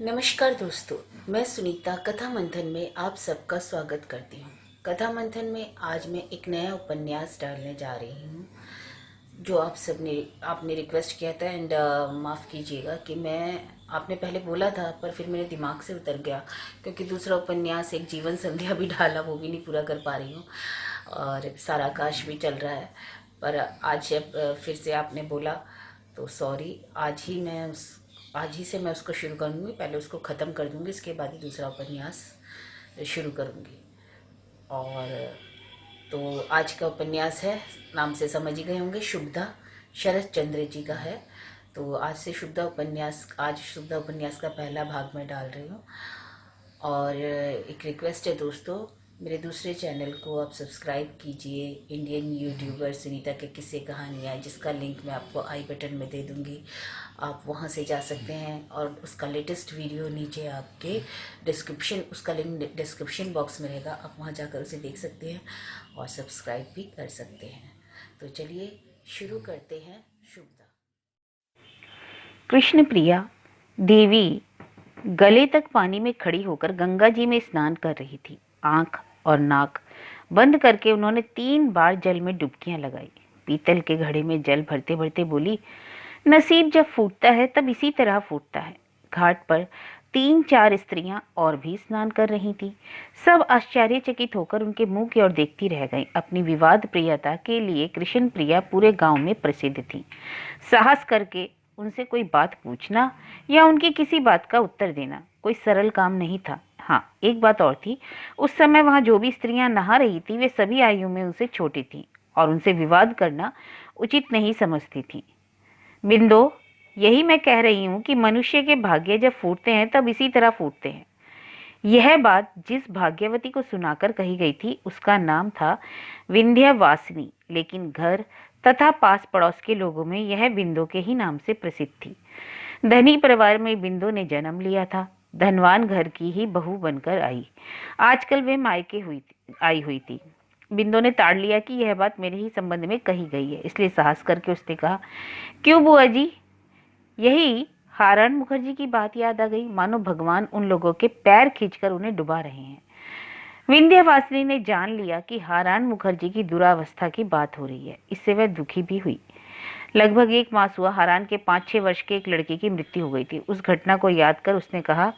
नमस्कार दोस्तों, मैं सुनीता कथा मंथन में आप सबका स्वागत करती हूँ। कथा मंथन में आज मैं एक नया उपन्यास डालने जा रही हूँ जो आपने रिक्वेस्ट किया था। एंड माफ़ कीजिएगा कि मैं आपने पहले बोला था पर फिर मेरे दिमाग से उतर गया, क्योंकि दूसरा उपन्यास एक जीवन संध्या भी डाला, वो भी नहीं पूरा कर पा रही हूँ। और सारा आकाश भी चल रहा है। पर आज जब फिर से आपने बोला तो सॉरी। आज ही से मैं उसको शुरू करूँगी। पहले उसको ख़त्म कर दूँगी, इसके बाद ही दूसरा उपन्यास शुरू करूँगी। और तो आज का उपन्यास है, नाम से समझ ही गए होंगे, शुभदा। शरद चंद्र जी का है। तो आज शुभदा उपन्यास का पहला भाग मैं डाल रही हूँ। और एक रिक्वेस्ट है दोस्तों, मेरे दूसरे चैनल को आप सब्सक्राइब कीजिए, इंडियन यूट्यूबर सुनीता के किस्से कहानियाँ, जिसका लिंक मैं आपको आई बटन में दे दूँगी। आप वहाँ से जा सकते हैं और उसका लेटेस्ट वीडियो नीचे आपके उसका लिंक डिस्क्रिप्शन बॉक्स में रहेगा। आप वहाँ जाकर उसे देख सकते हैं और सब्सक्राइब भी कर सकते हैं। तो चलिए शुरू करते हैं। शुभदा। कृष्ण प्रिया देवी गले तक पानी में खड़ी होकर गंगा जी में स्नान कर रही थी। आंख और नाक बंद करके उन्होंने 3 बार जल में डुबकियां लगाई। पीतल के घड़े में जल भरते भरते बोली, नसीब जब फूटता है तब इसी तरह फूटता है। घाट पर 3-4 स्त्रियां और भी स्नान कर रही थीं। सब आश्चर्यचकित होकर उनके मुंह की ओर देखती रह गईं। अपनी विवाद प्रियता के लिए कृष्ण प्रिया पूरे गांव में प्रसिद्ध थी। साहस करके उनसे कोई बात पूछना या उनकी किसी बात का उत्तर देना कोई सरल काम नहीं था। हाँ, एक बात और थी, उस समय वहां जो भी स्त्रियां नहा रही थी वे सभी आयु में उनसे छोटी थीं और उनसे विवाद करना उचित नहीं समझती थीं। बिंदो, यही मैं कह रही हूं कि मनुष्य के भाग्य जब फूटते हैं तब इसी तरह फूटते हैं। यह बात जिस भाग्यवती को सुनाकर कही गई थी उसका नाम था विंध्यवासिनी, लेकिन घर तथा पास पड़ोस के लोगों में यह बिंदो के ही नाम से प्रसिद्ध थी। धनी परिवार में बिंदो ने जन्म लिया था। धनवान घर की ही बहू बनकर आई। आजकल वे आई हुई थी। बिंदो ने ताड़ लिया कि यह बात मेरे ही संबंध में कही गई है, इसलिए साहस करके उसने कहा, क्यों बुआ जी? यही हारण मुखर्जी की बात याद आ गई, मानो भगवान उन लोगों के पैर खींचकर उन्हें डुबा रहे हैं। विंध्यवासिनी ने जान लिया कि हारान मुखर्जी की दुरावस्था की बात हो रही है। इससे वह दुखी भी हुई। लगभग 1 मास हुआ हारान के 5-6 वर्ष के एक लड़के की मृत्यु हो गई थी। उस घटना को याद कर उसने कहा,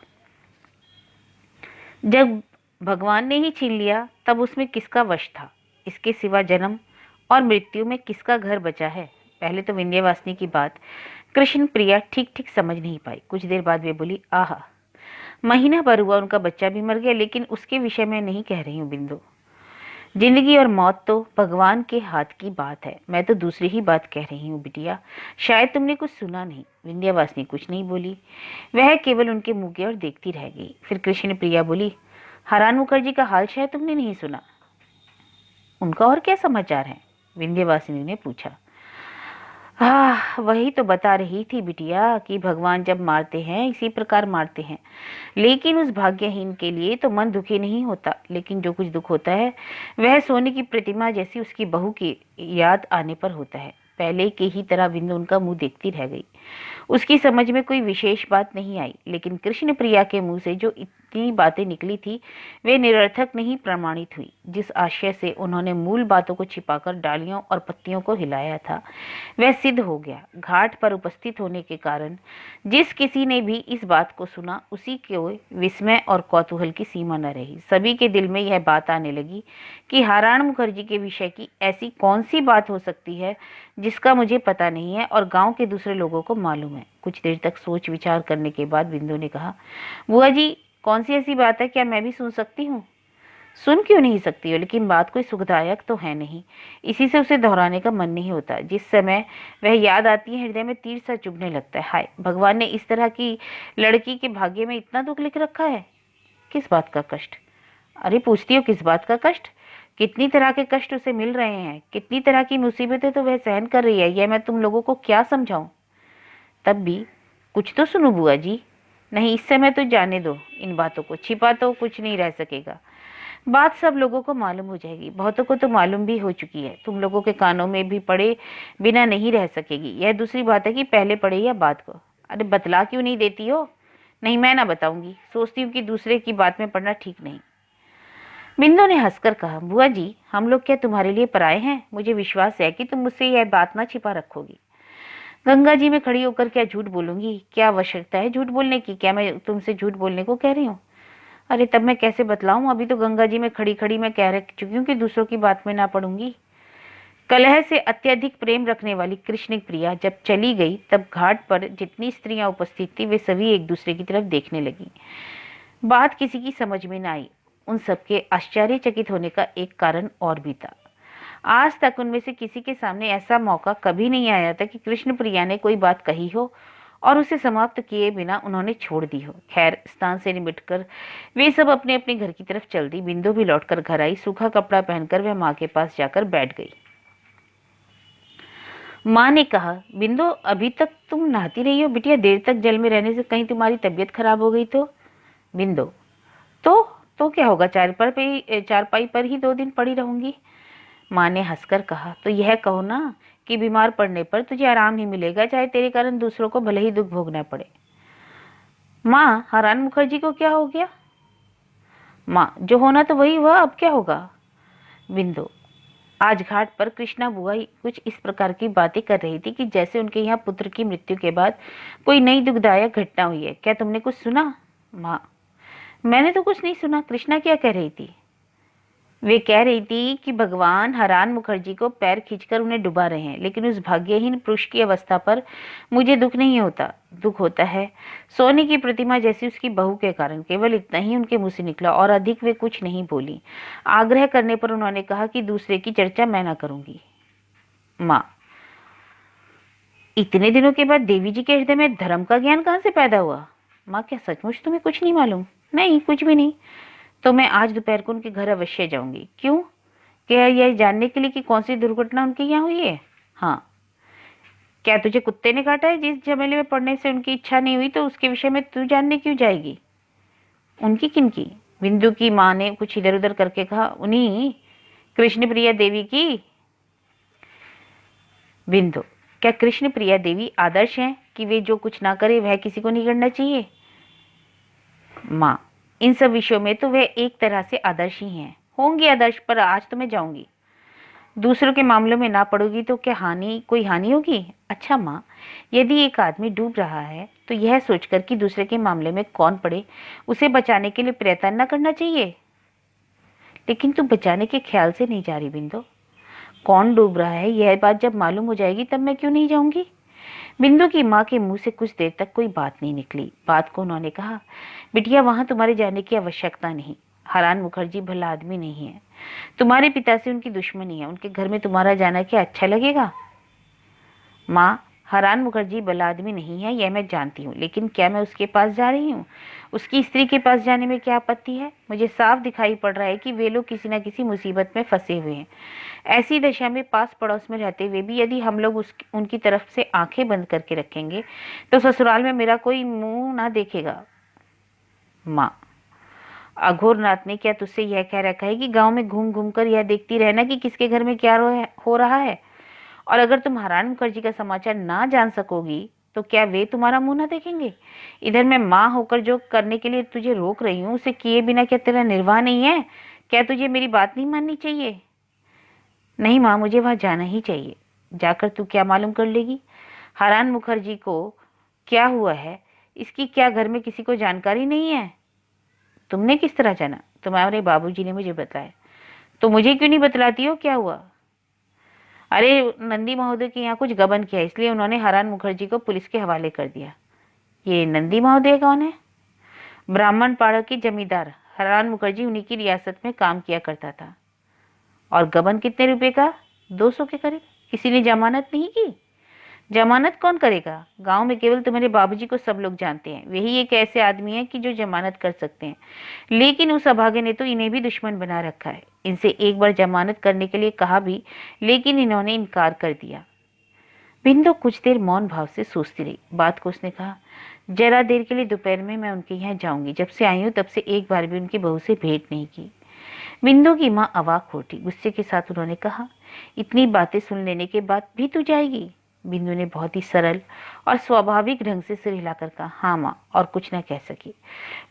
जब भगवान ने ही छीन लिया तब उसमें किसका वश था? इसके सिवा जन्म और मृत्यु में किसका घर बचा है? पहले तो विंध्यवासिनी की बात कृष्ण प्रिया ठीक ठीक समझ नहीं पाई। कुछ देर बाद वे बोली, आहा, महीना भर हुआ उनका बच्चा भी मर गया, लेकिन उसके विषय में नहीं कह रही हूँ बिंदु। जिंदगी और मौत तो भगवान के हाथ की बात है। मैं तो दूसरी ही बात कह रही हूँ बिटिया, शायद तुमने कुछ सुना नहीं। विंध्यवासिनी कुछ नहीं बोली, वह केवल उनके मुंह की ओर देखती रह गई। फिर कृष्ण प्रिया बोली, हरान मुखर्जी का हाल शायद तुमने नहीं सुना। उनका और क्या समाचार है? विंध्यवासिनी ने पूछा। वही तो बता रही थी बिटिया कि भगवान जब मारते हैं इसी प्रकार मारते हैं, लेकिन उस भाग्यहीन के लिए तो मन दुखी नहीं होता, लेकिन जो कुछ दुख होता है वह सोने की प्रतिमा जैसी उसकी बहू की याद आने पर होता है। पहले के ही तरह बिंदु उनका मुंह देखती रह गई। उसकी समझ में कोई विशेष बात नहीं आई, लेकिन कृष्ण प्रिया के मुंह से जो इतनी बातें निकली थी वे निरर्थक नहीं प्रमाणित हुई। जिस आशय से उन्होंने मूल बातों को छिपाकर डालियों और पत्तियों को हिलाया था वह सिद्ध हो गया। घाट पर उपस्थित होने के कारण जिस किसी ने भी इस बात को सुना उसी के विस्मय और कौतूहल की सीमा न रही। सभी के दिल में यह बात आने लगी कि हारान मुखर्जी के विषय की ऐसी कौन सी बात हो सकती है जिसका मुझे पता नहीं है और गांव के दूसरे लोगों को मालूम है। कुछ देर तक सोच विचार करने के बाद बिंदु ने कहा, बुआ जी, कौन सी ऐसी बात है? क्या मैं भी सुन सकती हूँ? सुन क्यों नहीं सकती हो, लेकिन बात कोई सुखदायक तो है नहीं। इसी से उसे दोहराने का मन नहीं होता। जिस समय वह याद आती है हृदय में तीर सा चुभने लगता है। हाय, भगवान ने इस तरह की लड़की के भाग्य में इतना दुख लिख रखा है। किस बात का कष्ट? अरे पूछती हो किस बात का कष्ट? कितनी तरह के कष्ट उसे मिल रहे हैं, कितनी तरह की मुसीबतें तो वह सहन कर रही है, यह मैं तुम लोगों को क्या समझाऊं? तब भी कुछ तो सुनो बुआ जी। नहीं, इस समय तो जाने दो इन बातों को, छिपा तो कुछ नहीं रह सकेगा। बात सब लोगों को मालूम हो जाएगी, बहुतों को तो मालूम भी हो चुकी है, तुम लोगों के कानों में भी पड़े बिना नहीं रह सकेगी। यह दूसरी बात है कि पहले पड़े या बाद को। अरे बतला क्यों नहीं देती हो? नहीं, मैं ना बताऊंगी। सोचती हूँ कि दूसरे की बात में पड़ना ठीक नहीं। बिंदु ने हंसकर कहा, बुआ जी, हम लोग क्या तुम्हारे लिए पराए हैं? मुझे विश्वास है कि तुम मुझसे यह बात ना छिपा रखोगी। गंगा जी में खड़ी होकर क्या झूठ बोलूंगी? क्या आवश्यकता है झूठ बोलने की? क्या मैं तुमसे झूठ बोलने को कह रही हूँ? अरे तब मैं कैसे बतलाऊं? अभी तो गंगा जी में खड़ी खड़ी मैं कह रह चुकी हूँ कि दूसरों की बात में ना पड़ूंगी। कलह से अत्यधिक प्रेम रखने वाली कृष्ण प्रिया जब चली गई, तब घाट पर जितनी स्त्रियां उपस्थित थी वे सभी एक दूसरे की तरफ देखने लगी। बात किसी की समझ में न आई। उन सबके आश्चर्यचकित होने का एक कारण और भी था। आज तक उनमें से किसी के सामने ऐसा मौका कभी नहीं आया था कि कृष्ण प्रिया ने कोई बात कही हो और उसे समाप्त किए बिना उन्होंने छोड़ दी हो। खैर, स्थान से निपटकर वे सब अपने अपने घर की तरफ चल दी। बिंदु भी लौटकर घर आई। सूखा कपड़ा पहनकर वह माँ के पास जाकर बैठ गई। माँ ने कहा, बिंदु, अभी तक तुम नहाती रही हो। बिटिया, देर तक जल में रहने से कहीं तुम्हारी तबीयत खराब हो गई तो? बिंदु, तो तो क्या होगा, चारपाई पर ही 2 दिन पड़ी रहूंगी। माँ ने हंसकर कहा, तो यह कहो ना कि बीमार पड़ने पर तुझे आराम ही मिलेगा, चाहे तेरे कारण दूसरों को भले ही दुख भोगना पड़े। माँ, हरान मुखर्जी को क्या हो गया? माँ, जो होना तो वही हुआ, अब क्या होगा? बिंदु, आज घाट पर कृष्णा बुआ कुछ इस प्रकार की बातें कर रही थी कि जैसे उनके यहाँ पुत्र की मृत्यु के बाद कोई नई दुखदायक घटना हुई है। क्या तुमने कुछ सुना? माँ, मैंने तो कुछ नहीं सुना। कृष्णा क्या कह रही थी? वे कह रही थी कि भगवान हरान मुखर्जी को पैर खींचकर उन्हें डुबा रहे हैं, लेकिन उस भाग्यहीन पुरुष की अवस्था पर मुझे दुख नहीं होता। दुख होता है सोने की प्रतिमा जैसी उसकी बहू के कारण। केवल इतना ही उनके मुंह से निकला और अधिक वे कुछ नहीं बोली। आग्रह करने पर उन्होंने कहा कि दूसरे की चर्चा मैं ना करूंगी। माँ, इतने दिनों के बाद देवी जी के हृदय में धर्म का ज्ञान कहाँ से पैदा हुआ? माँ, क्या सचमुच तुम्हें कुछ नहीं मालूम? नहीं, कुछ भी नहीं। तो मैं आज दोपहर को उनके घर अवश्य जाऊंगी। क्यों? क्या यह जानने के लिए कि कौन सी दुर्घटना उनके यहाँ हुई है? हाँ। क्या तुझे कुत्ते ने काटा है? जिस झमेले में पड़ने से उनकी इच्छा नहीं हुई, तो उसके विषय में तू जानने क्यों जाएगी? उनकी किनकी? बिंदु की माँ ने कुछ इधर उधर करके कहा, उन्हीं कृष्ण प्रिया देवी की। बिंदु, क्या कृष्ण प्रिया देवी आदर्श हैं कि वे जो कुछ ना करे वह किसी को नहीं करना चाहिए? माँ, इन सब विषयों में तो वे एक तरह से आदर्श ही हैं। होंगी आदर्श, पर आज तो मैं जाऊंगी। दूसरों के मामलों में ना पड़ोगी तो क्या कोई हानि होगी? अच्छा माँ, यदि एक आदमी डूब रहा है तो यह सोचकर कि दूसरे के मामले में कौन पड़े, उसे बचाने के लिए प्रयत्न न करना चाहिए। लेकिन तू बचाने के ख्याल से नहीं जा रही बिंदु। कौन डूब रहा है यह बात जब मालूम हो जाएगी तब मैं क्यों नहीं जाऊंगी? बिंदु की माँ के मुंह से कुछ देर तक कोई बात नहीं निकली। बात को उन्होंने कहा, बिटिया, वहां तुम्हारे जाने की आवश्यकता नहीं। हरान मुखर्जी भला आदमी नहीं है। तुम्हारे पिता से उनकी दुश्मनी है। उनके घर में तुम्हारा जाना क्या अच्छा लगेगा? माँ, हरान मुखर्जी भला आदमी नहीं है, यह मैं जानती हूँ, लेकिन क्या मैं उसके पास जा रही हूँ? उसकी स्त्री के पास जाने में क्या आपत्ति है? मुझे साफ दिखाई पड़ रहा है कि वे लोग किसी न किसी मुसीबत में फंसे हुए हैं। ऐसी दशा में पास पड़ोस में रहते हुए भी यदि हम लोग उनकी तरफ से आंखें बंद करके रखेंगे तो ससुराल में मेरा कोई मुंह ना देखेगा। माँ, अघोरनाथ ने क्या तुझसे यह कह रखा है कि गांव में घूम घूम कर यह देखती रहना कि किसके घर में क्या हो रहा है? और अगर तुम हरान मुखर्जी का समाचार ना जान सकोगी तो क्या वे तुम्हारा मुंह ना देखेंगे? इधर मैं माँ होकर जो करने के लिए तुझे रोक रही हूँ उसे किए बिना क्या तेरा निर्वाह नहीं है? क्या तुझे मेरी बात नहीं माननी चाहिए? नहीं माँ, मुझे वहां जाना ही चाहिए। जाकर तू क्या मालूम कर लेगी? हरान मुखर्जी को क्या हुआ है इसकी क्या घर में किसी को जानकारी नहीं है? तुमने किस तरह जाना? तुम्हारे बाबूजी ने मुझे बताया। तो मुझे क्यों नहीं बतलाती हो क्या हुआ? अरे, नंदी महोदय के यहाँ कुछ गबन किया, इसलिए उन्होंने हरान मुखर्जी को पुलिस के हवाले कर दिया। ये नंदी महोदय कौन है? ब्राह्मण पाड़ा के जमींदार। हरान मुखर्जी उन्हीं की रियासत में काम किया करता था। और गबन कितने रुपए का? 200 के करीब। किसी ने जमानत नहीं की? जमानत कौन करेगा? गांव में केवल तुम्हारे बाबूजी को सब लोग जानते हैं। वही एक ऐसे आदमी है कि जो जमानत कर सकते हैं, लेकिन उस अभागे ने तो इन्हें भी दुश्मन बना रखा है। इनसे एक बार जमानत करने के लिए कहा भी, लेकिन इन्होंने इनकार कर दिया। बिंदु कुछ देर मौन भाव से सोचती रही। बात को उसने कहा, जरा देर के लिए दोपहर में मैं उनके यहाँ जाऊंगी। जब से आई हूँ तब से एक बार भी उनकी बहू से भेंट नहीं की। बिंदु की माँ अवाक हो उठी। गुस्से के साथ उन्होंने कहा, इतनी बातें सुन लेने के बाद भी तू जाएगी? बिंदु ने बहुत ही सरल और स्वाभाविक ढंग से सिर हिलाकर कहा, हाँ माँ, और कुछ न कह सकी।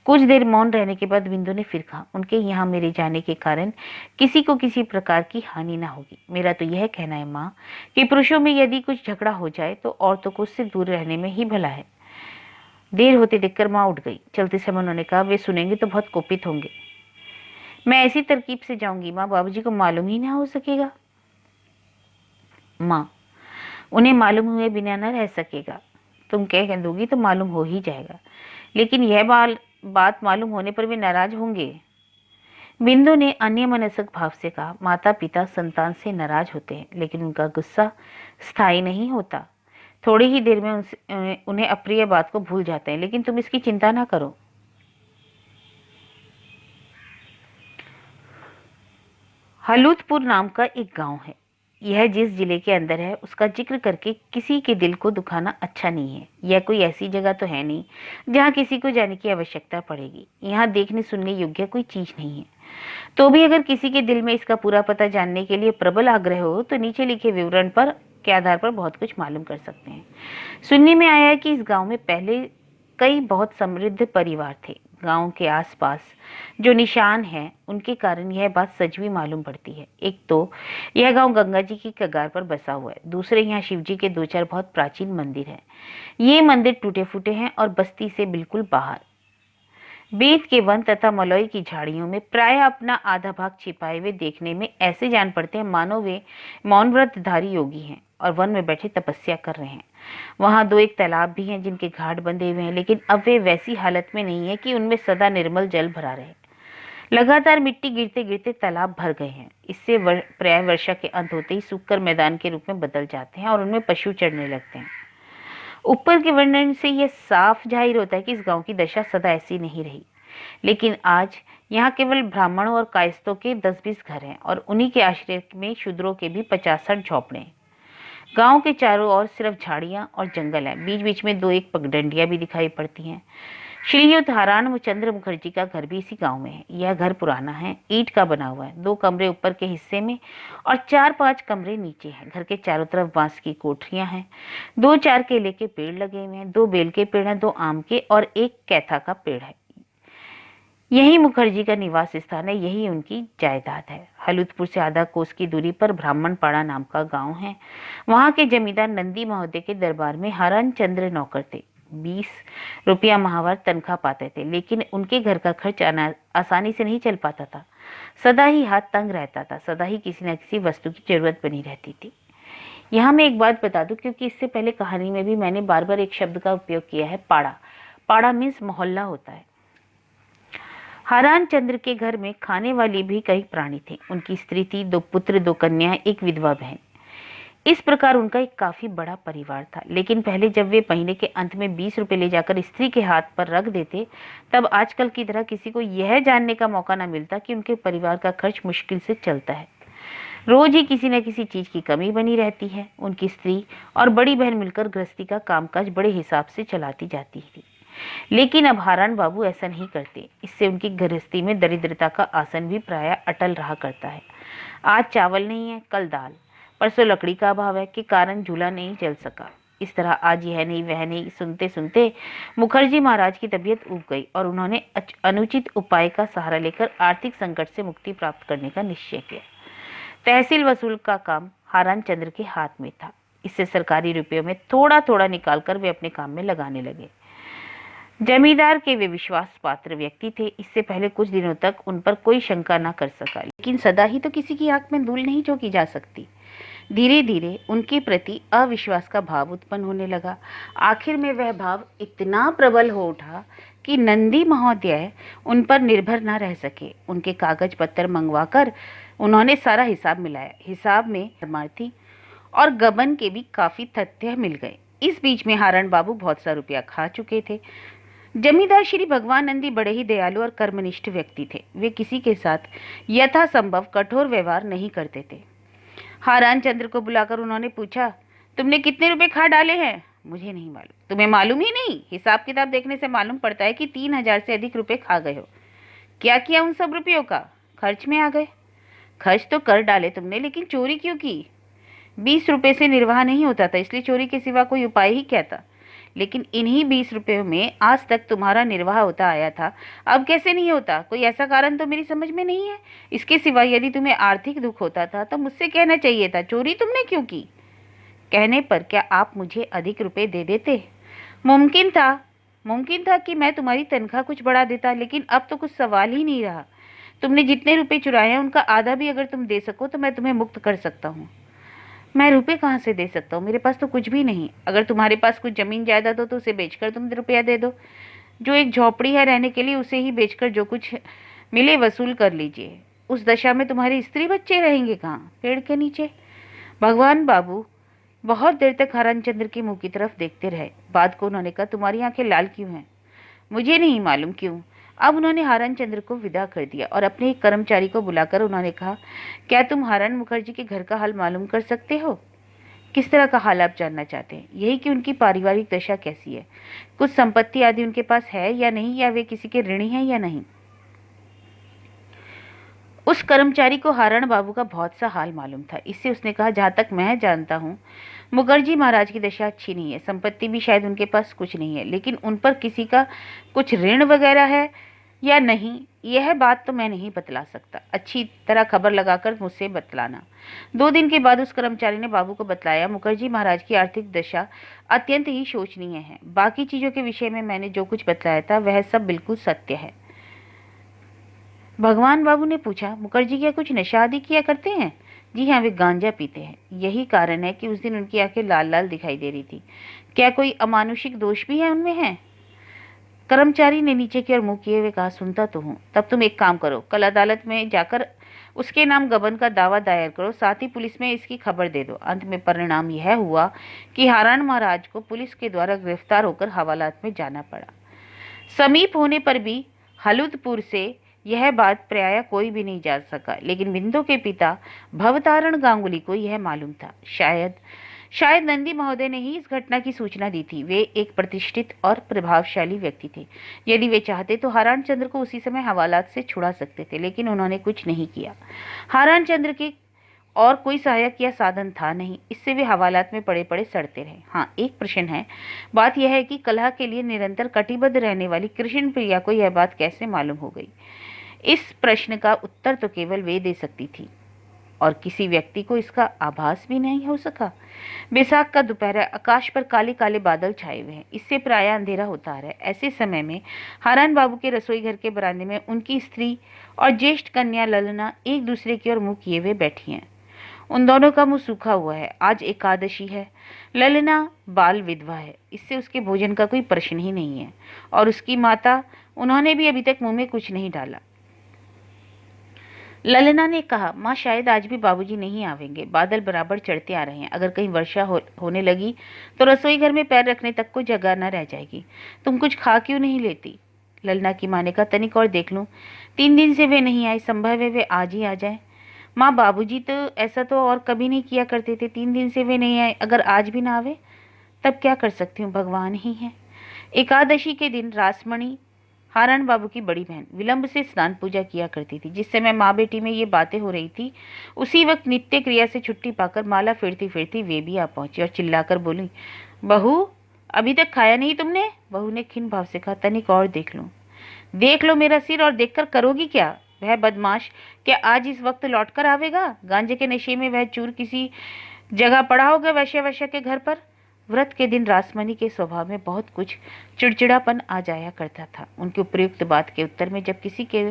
कुछ देर मौन रहने के बाद बिंदु ने फिर कहा, उनके यहाँ मेरे जाने के कारण किसी को किसी प्रकार की हानि ना होगी। मेरा तो यह कहना है माँ कि पुरुषों में यदि कुछ झगड़ा हो जाए तो औरतों को उससे दूर रहने में ही भला है। देर होते देखकर माँ उठ गई। चलते समय उन्होंने कहा, वे सुनेंगे तो बहुत कोपित होंगे। मैं ऐसी तरकीब से जाऊंगी माँ, बाबूजी को मालूम ही ना हो सकेगा। माँ, उन्हें मालूम हुए बिना न रह सकेगा। तुम कह दोगी तो मालूम हो ही जाएगा, लेकिन यह बात मालूम होने पर वे नाराज होंगे। बिंदु ने अन्यमनस्क भाव से कहा, माता पिता संतान से नाराज होते हैं, लेकिन उनका गुस्सा स्थायी नहीं होता। थोड़ी ही देर में उन्हें अप्रिय बात को भूल जाते हैं, लेकिन तुम इसकी चिंता ना करो। हलूतपुर नाम का एक गांव है। यह जिस जिले के अंदर है उसका जिक्र करके किसी के दिल को दुखाना अच्छा नहीं है। यह कोई ऐसी जगह तो है नहीं जहां किसी को जाने की आवश्यकता पड़ेगी। यहाँ देखने सुनने योग्य कोई चीज नहीं है। तो भी अगर किसी के दिल में इसका पूरा पता जानने के लिए प्रबल आग्रह हो तो नीचे लिखे विवरण पर के आधार पर बहुत कुछ मालूम कर सकते हैं। सुनने में आया है कि इस गांव में पहले कई बहुत समृद्ध परिवार थे। गांव के आसपास जो निशान हैं उनके कारण यह बात सच भी मालूम पड़ती है। एक तो यह गांव गंगा जी की कगार पर बसा हुआ है। दूसरे यहाँ शिव जी के 2-4 बहुत प्राचीन मंदिर हैं। ये मंदिर टूटे फूटे हैं और बस्ती से बिल्कुल बाहर। बेत के वन तथा मलई की झाड़ियों में प्राय अपना आधा भाग छिपाए हुए देखने में ऐसे जान पड़ते हैं मानो वे मौन व्रतधारी योगी हैं और वन में बैठे तपस्या कर रहे हैं। वहां 2-1 तालाब भी हैं जिनके घाट बंधे हुए हैं, लेकिन अब वे वैसी हालत में नहीं है कि उनमें सदा निर्मल जल भरा रहे। लगातार मिट्टी गिरते गिरते तालाब भर गए हैं। इससे प्राय वर्षा के अंत होते ही सूखकर मैदान के रूप में बदल जाते हैं और उनमें पशु चढ़ने लगते हैं। ऊपर के वर्णन से यह साफ जाहिर होता है कि इस गांव की दशा सदा ऐसी नहीं रही, लेकिन आज यहाँ केवल ब्राह्मणों और कायस्थों के 10-20 घर हैं और उन्हीं के आश्रय में शूद्रों के भी 50-60 झोपड़े हैं। गांव के चारों ओर सिर्फ झाड़ियां और जंगल है। बीच बीच में 2-1 पगडंडियां भी दिखाई पड़ती हैं। श्रीयुत हारान चंद्र मुखर्जी का घर भी इसी गांव में है। यह घर पुराना है, ईंट का बना हुआ है। 2 कमरे ऊपर के हिस्से में और 4-5 कमरे नीचे हैं। घर के चारों तरफ बांस की कोठरियां हैं। 2-4 केले के पेड़ लगे हुए हैं, 2 बेल के पेड़ हैं, 2 आम के और 1 कैथा का पेड़ है। यही मुखर्जी का निवास स्थान है, यही उनकी जायदाद है। हलूतपुर से आधा कोस की दूरी पर ब्राह्मणपाड़ा नाम का गांव है। वहां के जमींदार नंदी महोदय के दरबार में हरण चंद्र नौकर थे। 20 रुपया माहवार तनख्वाह पाते थे, लेकिन उनके घर का खर्च आसानी से नहीं चल पाता था। सदा ही हाथ तंग रहता था, सदा ही किसी न किसी वस्तु की जरूरत बनी रहती थी। यहाँ मैं एक बात बता दूं, क्योंकि इससे पहले कहानी में भी मैंने बार बार एक शब्द का उपयोग किया है, पाड़ा। पाड़ा मीन्स मोहल्ला होता है। हरान चंद्र के घर में खाने वाली भी कई प्राणी थे। उनकी स्त्री थी, 2 पुत्र, 2 कन्याएं, 1 विधवा बहन। इस प्रकार उनका एक काफी बड़ा परिवार था। लेकिन पहले जब वे महीने के अंत में 20 रुपए ले जाकर स्त्री के हाथ पर रख देते, तब आजकल की तरह किसी को यह जानने का मौका न मिलता कि उनके परिवार का खर्च मुश्किल से चलता है। रोज ही किसी न किसी चीज की कमी बनी रहती है। उनकी स्त्री और बड़ी बहन मिलकर गृहस्थी का कामकाज बड़े हिसाब से चलाती जाती थी। लेकिन अब हारान बाबू ऐसा नहीं करते। इससे उनकी गृहस्थी में दरिद्रता का आसन भी प्राय अटल रहा करता है। आज चावल नहीं है, कल दाल, परसों लकड़ी का अभाव है के कारण चूल्हा नहीं जल सका। इस तरह आज यह नहीं वह नहीं सुनते सुनते मुखर्जी महाराज की तबीयत उब गई और उन्होंने अनुचित उपाय का सहारा लेकर आर्थिक संकट से मुक्ति प्राप्त करने का निश्चय किया। तहसील वसूल का काम हारान चंद्र के हाथ में था। इससे सरकारी रुपयों में थोड़ा थोड़ा निकालकर वे अपने काम में लगाने लगे। जमींदार के वे विश्वास पात्र व्यक्ति थे। इससे पहले कुछ दिनों तक उन पर कोई शंका न कर सका, लेकिन सदा ही तो किसी की आंख में धूल नहीं झोंकी जा सकती। धीरे धीरे उनके प्रति अविश्वास का भाव उत्पन्न होने लगा। आखिर में वह भाव इतना प्रबल हो उठा कि नंदी महोदय उन पर निर्भर न रह सके। उनके कागज पत्र मंगवाकर उन्होंने सारा हिसाब मिलाया। हिसाब में शरणार्थी और गबन के भी काफी तथ्य मिल गए। इस बीच में हारण बाबू बहुत सा रुपया खा चुके थे। जमींदार श्री भगवान नंदी बड़े ही दयालु और कर्मनिष्ठ व्यक्ति थे। वे किसी के साथ यथासंभव कठोर व्यवहार नहीं करते थे। हारान चंद्र को बुलाकर उन्होंने पूछा, तुमने कितने रुपए खा डाले हैं? मुझे नहीं मालूम। तुम्हें मालूम ही नहीं? हिसाब किताब देखने से मालूम पड़ता है कि 3000 से अधिक रुपए खा गए हो। क्या किया उन सब रुपयों का? खर्च में आ गए। खर्च तो कर डाले तुमने, लेकिन चोरी क्यों की? 20 रुपए से निर्वाह नहीं होता था, इसलिए चोरी के सिवा कोई उपाय ही क्या था। लेकिन इन्हीं 20 रुपयों में आज तक तुम्हारा निर्वाह होता आया था, अब कैसे नहीं होता? कोई ऐसा कारण तो मेरी समझ में नहीं है। इसके सिवा यदि तुम्हें आर्थिक दुख होता था तो मुझसे कहना चाहिए था, चोरी तुमने क्यों की? कहने पर क्या आप मुझे अधिक रुपए दे देते? मुमकिन था, मुमकिन था कि मैं तुम्हारी तनख्वाह कुछ बढ़ा देता, लेकिन अब तो कुछ सवाल ही नहीं रहा। तुमने जितने रुपए चुराए हैं उनका आधा भी अगर तुम दे सको तो मैं तुम्हें मुक्त कर सकता हूँ। मैं रुपए कहाँ से दे सकता हूँ? मेरे पास तो कुछ भी नहीं। अगर तुम्हारे पास कुछ जमीन जायदाद हो तो उसे बेचकर तुम रुपया दे दो। जो एक झोपड़ी है रहने के लिए, उसे ही बेचकर जो कुछ मिले वसूल कर लीजिए। उस दशा में तुम्हारी स्त्री बच्चे रहेंगे कहाँ? पेड़ के नीचे। भगवान बाबू बहुत देर तक हरण चंद्र के मुंह की तरफ देखते रहे। बाद को उन्होंने कहा, तुम्हारी आंखें लाल क्यों हैं? मुझे नहीं मालूम क्यों। अब उन्होंने हारन चंद्र को विदा कर दिया और अपने एक कर्मचारी को बुलाकर उन्होंने कहा, क्या तुम हारन मुखर्जी के घर का हाल मालूम कर सकते हो? किस तरह का हाल आप जानना चाहते हैं? यही कि उनकी पारिवारिक दशा कैसी है, कुछ संपत्ति आदि उनके पास है या नहीं, या वे किसी के ऋणी हैं या नहीं। उस कर्मचारी को हारण बाबू का बहुत सा हाल मालूम था। इससे उसने कहा, जहां तक मैं जानता हूँ मुखर्जी महाराज की दशा अच्छी नहीं है, संपत्ति भी शायद उनके पास कुछ नहीं है, लेकिन उन पर किसी का कुछ ऋण वगैरह है या नहीं, यह बात तो मैं नहीं बतला सकता। अच्छी तरह खबर लगाकर मुझसे बतलाना। 2 दिन के बाद उस कर्मचारी ने बाबू को बतलाया, मुखर्जी महाराज की आर्थिक दशा अत्यंत ही शोचनीय है। बाकी चीजों के विषय में मैंने जो कुछ बतलाया था वह सब बिल्कुल सत्य है। भगवान बाबू ने पूछा, मुखर्जी क्या कुछ नशा आदि किया करते हैं? जी हाँ, वे गांजा पीते हैं। यही कारण है कि उस दिन उनकी आंखें लाल लाल दिखाई दे रही थी। क्या कोई अमानुषिक दोष भी है उनमें? है? कर्मचारी ने नीचे की ओर मुंह किए हुए कहा, सुनता तो हूँ। तब तुम एक काम करो, कल अदालत में जाकर उसके नाम गबन का दावा दायर करो, साथ ही पुलिस में इसकी खबर दे दो। अंत में परिणाम यह हुआ कि हारान महाराज को पुलिस के द्वारा गिरफ्तार होकर हवालात में जाना पड़ा। समीप होने पर भी हलुदपुर से यह बात प्रायः कोई भी नहीं जान सका, लेकिन बिंदु के पिता भवतारण गांगुली को यह मालूम था। शायद नंदी महोदय ने ही इस घटना की सूचना दी थी। वे एक प्रतिष्ठित और प्रभावशाली व्यक्ति थे। यदि वे चाहते तो हारान चंद्र को उसी समय हवालात से छुड़ा सकते थे, लेकिन उन्होंने कुछ नहीं किया। हारान चंद्र के और कोई सहायक या साधन था नहीं, इससे वे हवालात में पड़े पड़े सड़ते रहे। हाँ, एक प्रश्न है। बात यह है कि कलह के लिए निरंतर कटिबद्ध रहने वाली कृष्ण प्रिया को यह बात कैसे मालूम हो गई? इस प्रश्न का उत्तर तो केवल वे दे सकती थी, और किसी व्यक्ति को इसका आभास भी नहीं हो सका। बैसाख का दोपहर, आकाश पर काले काले बादल छाए हुए हैं। इससे प्रायः अंधेरा होता आ रहा है। ऐसे समय में हारान बाबू के रसोई घर के बरामदे में उनकी स्त्री और ज्येष्ठ कन्या ललना एक दूसरे की ओर मुंह किए हुए बैठी हैं। उन दोनों का मुंह सूखा हुआ है। आज एकादशी है। ललना बाल विधवा है, इससे उसके भोजन का कोई प्रश्न ही नहीं है। और उसकी माता, उन्होंने भी अभी तक मुंह में कुछ नहीं डाला। ललना ने कहा, माँ शायद आज भी बाबूजी नहीं आवेंगे। बादल बराबर चढ़ते आ रहे हैं। अगर कहीं वर्षा होने लगी तो रसोई घर में पैर रखने तक को जगह न रह जाएगी। तुम कुछ खा क्यों नहीं लेती? ललना की माँ ने कहा, तनिक और देख लूं। 3 दिन से वे नहीं आए, संभव है वे आज ही आ जाए। माँ, बाबूजी तो ऐसा तो और कभी नहीं किया करते थे। 3 दिन से वे नहीं आए, अगर आज भी ना आवे तब क्या कर सकती हूँ, भगवान ही है। एकादशी के दिन रासमणी, हारण बाबू की बड़ी बहन, विलंब से स्नान पूजा किया करती थी। जिस समय माँ बेटी में ये बातें हो रही थी, उसी वक्त नित्य क्रिया से छुट्टी पाकर माला फेरती फेरती वे भी आ पहुंची और चिल्लाकर बोली, बहू अभी तक खाया नहीं तुमने? बहू ने खिन्न भाव से कहा, तनिक और देख लो। देख लो मेरा सिर, और देखकर करोगी क्या? वह बदमाश क्या आज इस वक्त लौट कर आवेगा? गांजे के नशे में वह चूर किसी जगह पड़ा होगा वैश्य वैश्य के घर पर। व्रत के दिन रासमणी के स्वभाव में बहुत कुछ चिड़चिड़ापन आ जाया करता था। उनकी उपयुक्त बात के उत्तर में जब किसी के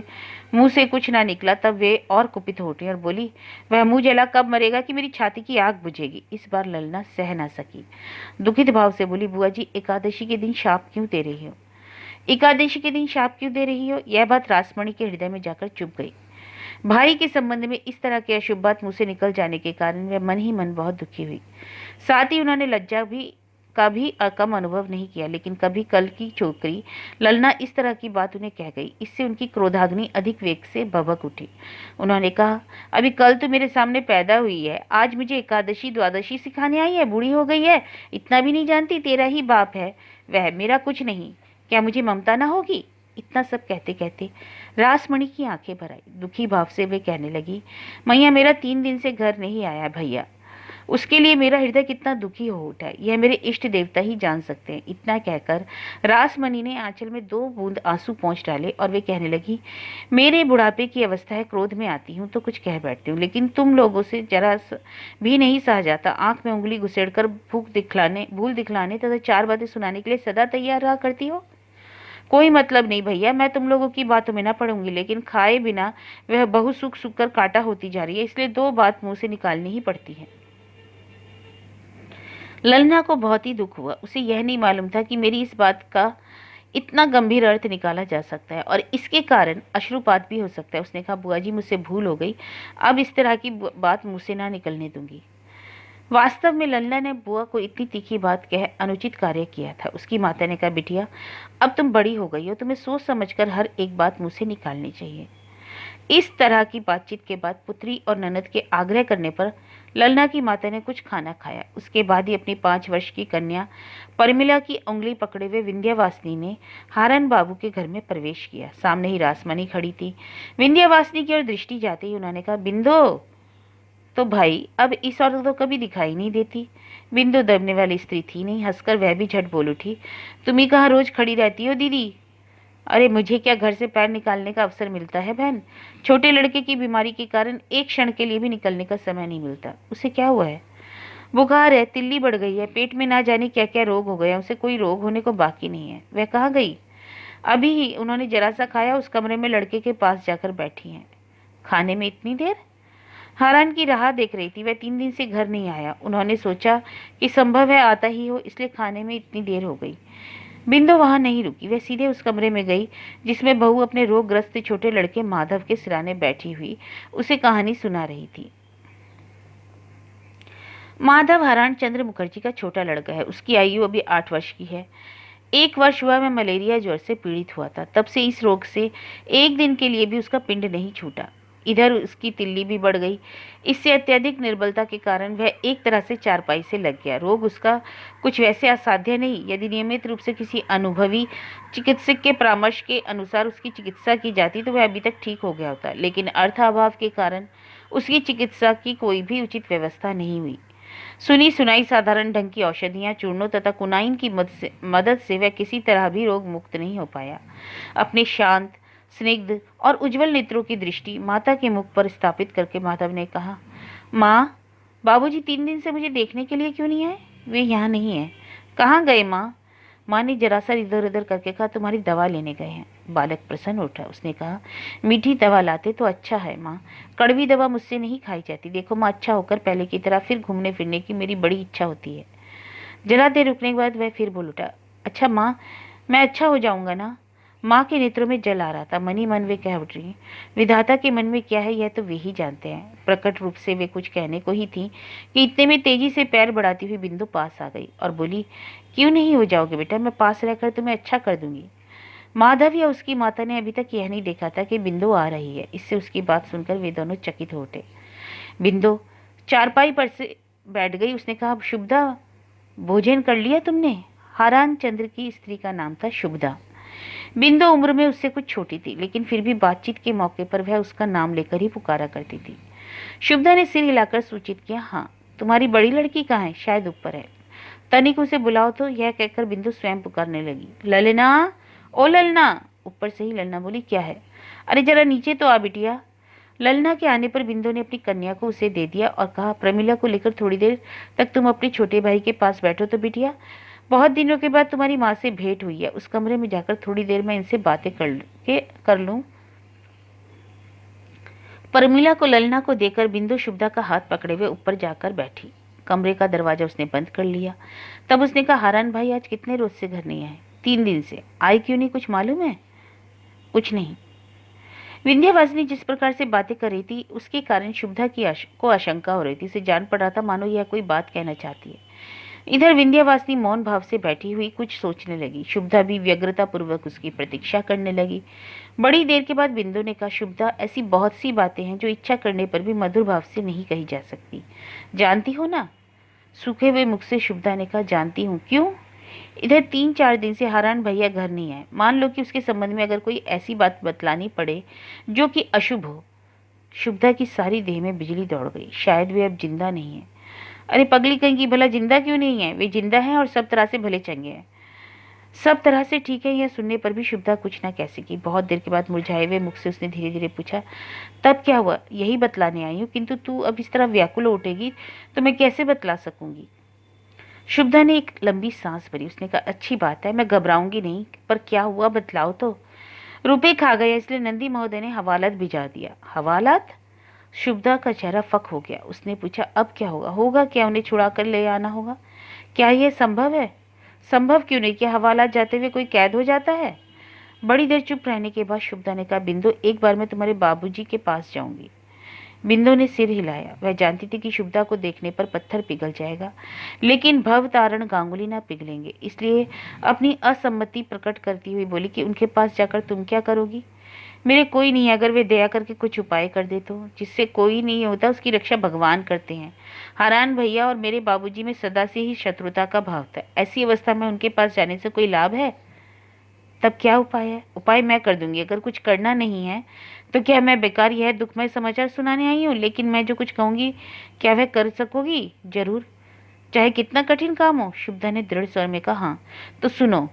मुंह से कुछ ना निकला तब वे और कुपित हो उठी और बोली, वह मुंह जला कब मरेगा कि मेरी छाती की आग बुझेगी। इस बार ललना सह ना सकी, दुखित भाव से बोली, बुआ जी एकादशी के दिन शाप क्यों दे रही हो? एकादशी के दिन शाप क्यों दे रही हो? यह बात रासमणी के हृदय में जाकर चुप गई। भाई के संबंध में इस तरह की अशुभ बात मुंह से निकल जाने के कारण वह मन ही मन बहुत दुखी हुई। साथ ही उन्होंने लज्जा का भी कम अनुभव नहीं किया। लेकिन कभी कल की छोकरी ललना इस तरह की बात उन्हें कह गई, इससे उनकी क्रोधाग्नि अधिक वेग से भभक उठी। उन्होंने कहा, अभी कल तो मेरे सामने पैदा हुई है, आज मुझे एकादशी द्वादशी सिखाने आई है? बूढ़ी हो गई है, इतना भी नहीं जानती तेरा ही बाप है वह, मेरा कुछ नहीं। क्या मुझे ममता ना होगी? इतना सब कहते कहते रासमणी की आंखें भर आई। दुखी भाव से वे कहने लगी, मैया मेरा 3 दिन से घर नहीं आया भैया। उसके लिए मेरा हृदय कितना दुखी हो उठा है, यह मेरे इष्ट देवता ही जान सकते हैं। इतना कहकर रासमणि ने आंचल में 2 बूंद आंसू पोंछ डाले और वे कहने लगी, मेरे बुढ़ापे की अवस्था है, क्रोध में आती हूँ तो कुछ कह बैठती हूँ, लेकिन तुम लोगों से जरा भी नहीं सहा जाता। आंख में उंगली घुसेड़कर भूल दिखलाने तथा 4 बातें सुनाने के लिए सदा तैयार रहा करती हो। कोई मतलब नहीं भैया, मैं तुम लोगों की बातों में ना पड़ूंगी, लेकिन खाए बिना वह बहु सूख सूख कर कांटा होती जा रही है, इसलिए 2 बात मुंह से निकालनी ही पड़ती है। ललना को बहुत ही दुख हुआ। उसे यह नहीं मालूम था कि मेरी इस बात का इतना गंभीर अर्थ निकाला जा सकता है और इसके कारण अश्रुपात भी हो सकता है। उसने कहा, बुआ जी मुझसे भूल हो गई, अब इस तरह की बात मुंह से ना निकलने दूंगी। वास्तव में लल्ला ने बुआ को इतनी तीखी बात कह अनुचित कार्य किया था। उसकी माता ने कहा, बिटिया अब तुम बड़ी हो गई हो, तुम्हें सोच समझकर हर एक बात मुंह से निकालनी चाहिए। इस तरह की बातचीत के बाद पुत्री और ननद के आग्रह करने पर ललना की माता ने कुछ खाना खाया। उसके बाद ही अपनी 5 वर्ष की कन्या परमिला की उंगली पकड़े हुए विंध्यावासिनी ने हारन बाबू के घर में प्रवेश किया। सामने ही रासमणि खड़ी थी। विंध्यावासिनी की ओर दृष्टि जाते ही उन्होंने कहा, बिंदो तो भाई अब इस औरत तो कभी दिखाई नहीं देती। बिंदु दबने वाली स्त्री थी नहीं। हंसकर वह भी झट बोल उठी, तुम ही कहाँ रोज खड़ी रहती हो दीदी? अरे मुझे क्या घर से पैर निकालने का अवसर मिलता है बहन? छोटे लड़के की बीमारी के कारण एक क्षण के लिए भी निकलने का समय नहीं मिलता। उसे क्या हुआ है? बुखार है, तिल्ली बढ़ गई है, पेट में ना जाने क्या क्या रोग हो गया। उसे कोई रोग होने को बाकी नहीं है। वह कहाँ गई? अभी ही उन्होंने जरा सा खाया, उस कमरे में लड़के के पास जाकर बैठी हैं। खाने में इतनी देर? हारान की राह देख रही थी। वह 3 दिन से घर नहीं आया। उन्होंने सोचा कि संभव है आता ही हो, इसलिए खाने में इतनी देर हो गई। बिंदु वहां नहीं रुकी। वह सीधे उस कमरे में गई जिसमें बहू अपने रोगग्रस्त छोटे लड़के माधव के सिराने बैठी हुई उसे कहानी सुना रही थी। माधव हरान चंद्र मुखर्जी का छोटा लड़का है। उसकी आयु अभी 8 वर्ष की है। 1 वर्ष हुआ मैं मलेरिया ज्वर से पीड़ित हुआ था। तब से इस रोग से एक दिन के लिए भी उसका पिंड नहीं छूटा। इधर उसकी तिल्ली भी बढ़ गई। इससे अत्यधिक निर्बलता के कारण वह एक तरह से चारपाई से लग गया। रोग उसका कुछ वैसे असाध्य नहीं। यदि नियमित रूप से किसी अनुभवी चिकित्सक के परामर्श के अनुसार उसकी चिकित्सा की जाती तो वह अभी तक ठीक हो गया होता, लेकिन अर्थाभाव के कारण उसकी चिकित्सा की कोई भी उचित व्यवस्था नहीं हुई। सुनी सुनाई साधारण ढंग की औषधियां, चूर्णों तथा कुनाइन की मदद से वह किसी तरह भी रोग मुक्त नहीं हो पाया। अपने शांत, स्निग्ध और उज्जवल नेत्रों की दृष्टि माता के मुख पर स्थापित करके माधव ने कहा, माँ, बाबूजी 3 दिन से मुझे देखने के लिए क्यों नहीं आए? वे यहाँ नहीं है। कहाँ गए माँ? माँ ने जरा सा इधर उधर करके कहा, तुम्हारी दवा लेने गए हैं। बालक प्रसन्न उठा। उसने कहा, मीठी दवा लाते तो अच्छा है माँ, कड़वी दवा मुझसे नहीं खाई जाती। देखो माँ, अच्छा होकर पहले की तरह फिर घूमने फिरने की मेरी बड़ी इच्छा होती है। जरा देर रुकने के बाद वह फिर बोल उठा, अच्छा माँ, मैं अच्छा हो जाऊंगा ना? माँ के नेत्रों में जल आ रहा था। मनी मन वे कह उठ रही, विधाता के मन में क्या है यह तो वे ही जानते हैं। प्रकट रूप से वे कुछ कहने को ही थी कि इतने में तेजी से पैर बढ़ाती हुई बिंदु पास आ गई और बोली, क्यों नहीं हो जाओगे बेटा, मैं पास रहकर तुम्हें अच्छा कर दूंगी। माधव या उसकी माता ने अभी तक यह नहीं देखा था कि बिंदु आ रही है। इससे उसकी बात सुनकर वे दोनों चकित हो उठे। बिंदु चारपाई पर से बैठ गई। उसने कहा, शुभदा, भोजन कर लिया तुमने? हारान चंद्र की स्त्री का नाम था शुभदा। बिंदु उम्र में उससे कुछ छोटी थी, लेकिन फिर भी बातचीत के मौके पर वह उसका नाम लेकर ही पुकारा करती थी। शुभदा ने सिर हिलाकर सूचित किया, हाँ, तुम्हारी बड़ी लड़की कहाँ है? शायद ऊपर है। तनिक उसे बुलाओ तो, यह कहकर बिंदु स्वयं पुकारने लगी, ललना, ओ ललना। ऊपर से ही ललना बोली, क्या है? अरे जरा नीचे तो आ बिटिया। ललना के आने पर बिंदु ने अपनी कन्या को उसे दे दिया और कहा, प्रमिला को लेकर थोड़ी देर तक तुम अपने छोटे भाई के पास बैठो तो बिटिया। बहुत दिनों के बाद तुम्हारी माँ से भेंट हुई है, उस कमरे में जाकर थोड़ी देर में इनसे बातें कर लूं। प्रमिला को ललना को देकर बिंदु शुभदा का हाथ पकड़े हुए ऊपर जाकर बैठी। कमरे का दरवाजा उसने बंद कर लिया। तब उसने कहा, हारान भाई आज कितने रोज से घर नहीं आए? 3 दिन से। आए क्यों नहीं, कुछ मालूम है? कुछ नहीं। विंध्यवासिनी जिस प्रकार से बातें कर रही थी उसके कारण शुभदा को आशंका हो रही थी। उसे जान पड़ा था मानो यह कोई बात कहना चाहती है। इधर विंध्यवासिनी मौन भाव से बैठी हुई कुछ सोचने लगी। शुभदा भी व्यग्रता पूर्वक उसकी प्रतीक्षा करने लगी। बड़ी देर के बाद बिंदु ने कहा, शुभदा, ऐसी बहुत सी बातें हैं जो इच्छा करने पर भी मधुर भाव से नहीं कही जा सकती, जानती हो ना? सूखे हुए मुख से शुभदा ने कहा, जानती हूँ। क्यों? इधर 3-4 दिन से हारान भैया घर नहीं आए। मान लो कि उसके संबंध में अगर कोई ऐसी बात बतलानी पड़े जो कि अशुभ हो। शुभदा की सारी देह में बिजली दौड़ गई। शायद वे अब जिंदा नहीं है। अरे पगली कहीं की, भला जिंदा क्यों नहीं है? वे जिंदा है और सब तरह से भले चंगे हैं। सब तरह से ठीक है। यह सुनने पर भी शुभदा कुछ ना कह सकी। बहुत देर के बाद मुरझाए हुए मुख से उसने धीरे धीरे पूछा, तब क्या हुआ? यही बतलाने आई हूँ, किंतु तू अब इस तरह व्याकुल हो उठेगी तो मैं कैसे बतला सकूंगी? शुभदा ने एक लंबी सांस भरी। उसने कहा, अच्छी बात है, मैं घबराऊंगी नहीं, पर क्या हुआ बतलाओ तो। रुपए खा गए, इसलिए नंदी महोदय ने हवालात भिजा दिया। हवालात? शुभदा का चेहरा फक हो गया। उसने पूछा, अब क्या होगा? होगा क्या? उन्हें छुड़ा कर ले आना होगा। क्या यह संभव है? संभव क्यों नहीं? क्या हवालात जाते हुए कोई कैद हो जाता है? बड़ी देर चुप रहने के बाद शुभदा ने कहा, बिंदु, एक बार मैं तुम्हारे बाबूजी के पास जाऊंगी। बिंदु ने सिर हिलाया। वह जानती थी कि शुभदा को देखने पर पत्थर पिघल जाएगा, लेकिन भव तारण गांगुली ना पिघलेंगे। इसलिए अपनी असम्मति प्रकट करती हुई बोली कि उनके पास जाकर तुम क्या करोगी? मेरे कोई नहीं है, अगर वे दया करके कुछ उपाय कर दे तो। जिससे कोई नहीं होता उसकी रक्षा भगवान करते हैं। हारान भैया और मेरे बाबूजी में सदा से ही शत्रुता का भाव था। ऐसी अवस्था में उनके पास जाने से कोई लाभ है? तब क्या उपाय है? उपाय मैं कर दूंगी। अगर कुछ करना नहीं है तो क्या मैं बेकार यह दुखमय समाचार सुनाने आई हूँ? लेकिन मैं जो कुछ कहूंगी क्या वह कर सकोगी? जरूर, चाहे कितना कठिन काम हो। शुभदा ने दृढ़ स्वर में कहा, हाँ तो सुनो।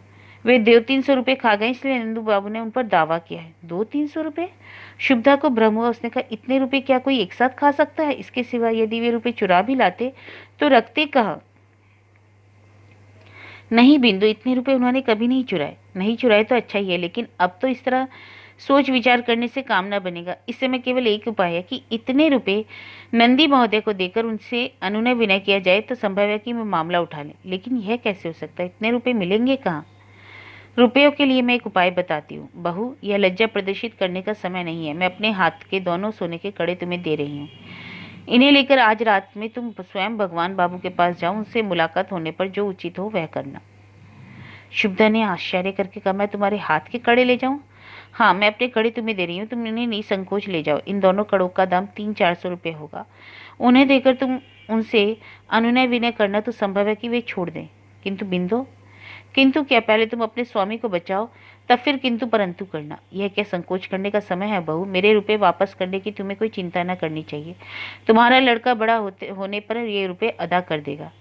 वे 200-300 रुपए खा गए, इसलिए नंदू बाबू ने उन पर दावा किया है। 200-300 रुपए? शुभदा को भ्रम हुआ। उसने कहा, इतने रुपए क्या कोई एक साथ खा सकता है? इसके सिवा यदि वे रुपए चुरा भी लाते तो रखते कहाँ? नहीं बिंदु, इतने रुपए उन्होंने कभी नहीं चुराए। नहीं चुराए तो अच्छा ही है, लेकिन अब तो इस तरह सोच विचार करने से काम न बनेगा। इस समय केवल एक उपाय है कि इतने रुपए नंदी महोदय को देकर उनसे अनुनय विनय किया जाए तो संभव है कि मैं मामला उठा लें। लेकिन यह कैसे हो सकता है? इतने रुपए मिलेंगे कहाँ? रुपयों के लिए मैं एक उपाय बताती हूँ। बहू, यह लज्जा प्रदर्शित करने का समय नहीं है। मैं अपने हाथ के दोनों सोने के कड़े तुम्हें दे रही हूँ। इन्हें लेकर आज रात में तुम स्वयं भगवान बाबू के पास जाओ। उनसे मुलाकात होने पर जो उचित हो वह करना। शुभदा ने आश्चर्य करके कहा, मैं तुम्हारे हाथ के कड़े ले जाऊं? हाँ, मैं अपने कड़े तुम्हें दे रही हूँ, तुम इन्हें निसंकोच ले जाओ। इन दोनों कड़ों का दाम 300-400 रुपये होगा। उन्हें देकर तुम उनसे अनुनय विनय करना तो संभव है कि वे छोड़ दें। किंतु बिंदु? किंतु क्या? पहले तुम अपने स्वामी को बचाओ, तब फिर किंतु परंतु करना। यह क्या संकोच करने का समय है बहू? मेरे रुपए वापस करने की तुम्हें कोई चिंता न करनी चाहिए। तुम्हारा लड़का बड़ा होने पर ये रुपए अदा कर देगा।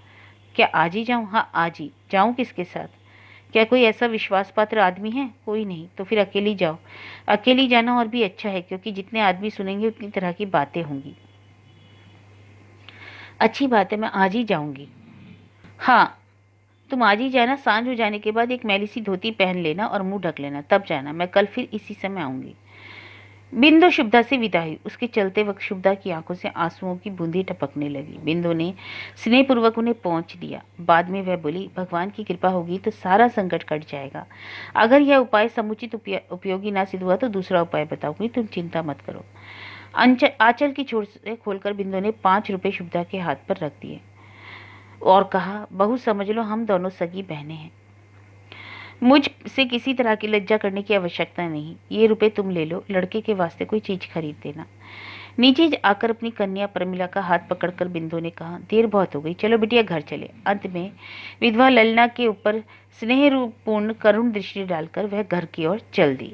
क्या आज ही जाऊं? हाँ आज ही। जाऊं किसके साथ? क्या कोई ऐसा विश्वास पात्र आदमी है? कोई नहीं। तो फिर अकेली जाओ। अकेली जाना और भी अच्छा है, क्योंकि जितने आदमी सुनेंगे उतनी तरह की बातें होंगी। अच्छी बात है, मैं आज ही जाऊंगी। हाँ, तुम आज ही जाना। सांझ हो जाने के बाद एक मैली सी धोती पहन लेना और मुंह ढक लेना, तब जाना। मैं कल फिर इसी समय आऊंगी। बिंदु शुभदा से विदा हुई। उसके चलते वक्त शुभदा की आंखों से आंसुओं की बूंदें टपकने लगी। बिंदु ने स्नेहपूर्वक उन्हें पहुंच दिया। बाद में वह बोली, भगवान की कृपा होगी तो सारा संकट कट जाएगा। अगर यह उपाय समुचित उपयोगी ना सिद्ध हुआ तो दूसरा उपाय बताऊंगी, तुम चिंता मत करो। आंचल की छोर से खोलकर बिंदु ने 5 रुपए शुभदा के हाथ पर रख दिए और कहा, बहू समझ लो, हम दोनों सगी बहनें हैं। मुझ से किसी तरह की लज्जा करने की आवश्यकता नहीं। ये रुपए तुम ले लो, लड़के के वास्ते कोई चीज खरीद देना। नीचे आकर अपनी कन्या प्रमिला का हाथ पकड़कर बिंदु ने कहा, देर बहुत हो गई, चलो बिटिया घर चले। अंत में विधवा ललना के ऊपर स्नेह रूप पूर्ण करुण दृष्टि डालकर वह घर की ओर चल दी।